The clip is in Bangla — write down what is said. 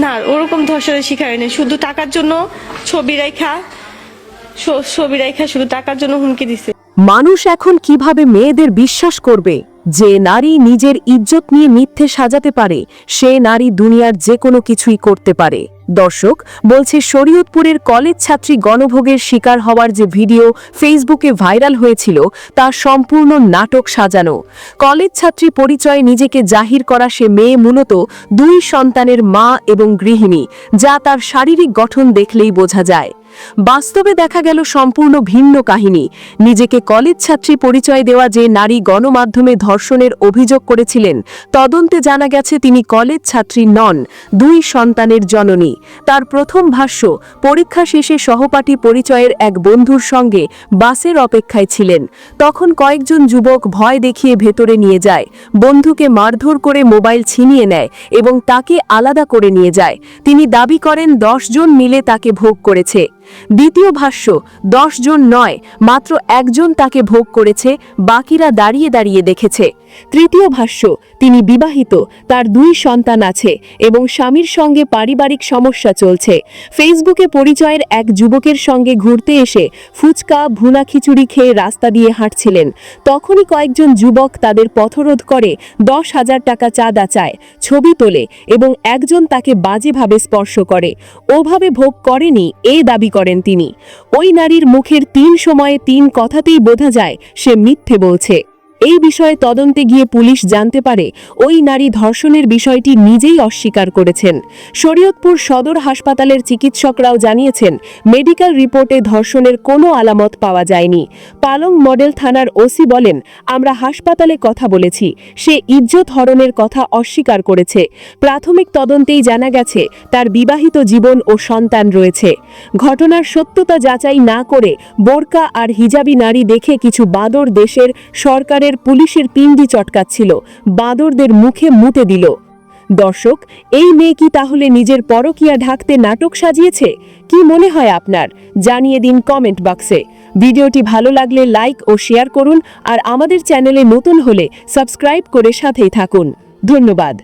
না ওরকম ধর্ষণের শিকার হয়নি, শুধু টাকার জন্য ছবি রেখা শুধু টাকার জন্য হুমকি দিছে। মানুষ এখন কিভাবে মেয়েদের বিশ্বাস করবে? যে নারী নিজের ইজ্জত নিয়ে মিথ্যে সাজাতে পারে, সে নারী দুনিয়ার যে কোনো কিছুই করতে পারে। দর্শক বলছে, শরীয়তপুরের কলেজ ছাত্রী গণভোগের শিকার হওয়ার যে ভিডিও ফেসবুকে ভাইরাল হয়েছিল তা সম্পূর্ণ নাটক সাজানো। কলেজ ছাত্রী পরিচয়ে নিজেকে জাহির করা সে মেয়ে মূলত 2 সন্তানের মা এবং গৃহিণী, যা তার শারীরিক গঠন দেখলেই বোঝা যায়। বাস্তবে দেখা গেল সম্পূর্ণ ভিন্ন কাহিনী। নিজেকে কলেজ ছাত্রী পরিচয় দেওয়া যে নারী গণমাধ্যমে ধর্ষণের অভিযোগ করেছিলেন, তদন্তে জানা গেছে তিনি কলেজ ছাত্রী নন, 2 সন্তানের জননী। তার প্রথম ভাষ্য, পরীক্ষা শেষে সহপাঠী পরিচয়ের এক বন্ধুর সঙ্গে বাসের অপেক্ষায় ছিলেন। তখন কয়েকজন যুবক ভয় দেখিয়ে ভেতরে নিয়ে যায়, বন্ধুকে মারধর করে মোবাইল ছিনিয়ে নেয় এবং তাকে আলাদা করে নিয়ে যায়। তিনি দাবি করেন 10 জন মিলে তাকে ভোগ করেছে। দ্বিতীয় ভাষ্য, 10 জন নয়, মাত্র 1 জন তাকে ভোগ করেছে, বাকিরা দাঁড়িয়ে দাঁড়িয়ে দেখেছে। তৃতীয় ভাষ্য, তিনি বিবাহিত, তার 2 সন্তান আছে এবং স্বামীর সঙ্গে পারিবারিক সমস্যা চলছে। ফেসবুকে পরিচয়ের এক যুবকের সঙ্গে ঘুরতে এসে ফুচকা ভুনা খিচুড়ি খেয়ে রাস্তা দিয়ে হাঁটছিলেন। তখনই কয়েকজন যুবক তাদের পথরোধ করে 10,000 টাকা চাঁদা চায়, ছবি তোলে এবং একজন তাকে বাজেভাবে স্পর্শ করে। ওভাবে ভোগ করেনি এ দাবি করেন তিনি। ওই নারীর মুখের 3 সময়ে 3 কথাতেই বোঝা যায় সে মিথ্যে বলছে। এই বিষয়ে তদন্তে গিয়ে পুলিশ জানতে পারে ওই নারী ধর্ষণের বিষয়টি নিজেই অস্বীকার করেছেন। শরীয়তপুর সদর হাসপাতালের চিকিৎসকরাও জানিয়েছেন মেডিকেল রিপোর্টে ধর্ষণের কোনো আলামত পাওয়া যায়নি। পালং মডেল থানার ওসি বলেন, আমরা হাসপাতালে কথা বলেছি, সে ইজ্জত হরণের কথা অস্বীকার করেছে। প্রাথমিক তদন্তেই জানা গেছে তার বিবাহিত জীবন ও সন্তান রয়েছে। ঘটনার সত্যতা যাচাই না করে বোরকা আর হিজাবি নারী দেখে কিছু বাঁদর দেশের সরকারের পুলিশের পিন্ডি চটকাচ্ছিল, বাঁদরদের মুখে মুতে দিল। দর্শক, এই মেয়ে কি তাহলে নিজের পরকীয়া ঢাকতে নাটক সাজিয়েছে? কি মনে হয় আপনার? জানিয়ে দিন কমেন্ট বক্সে। ভিডিওটি ভালো লাগলে লাইক ও শেয়ার করুন, আর আমাদের চ্যানেলে নতুন হলে সাবস্ক্রাইব করে সাথেই থাকুন। ধন্যবাদ।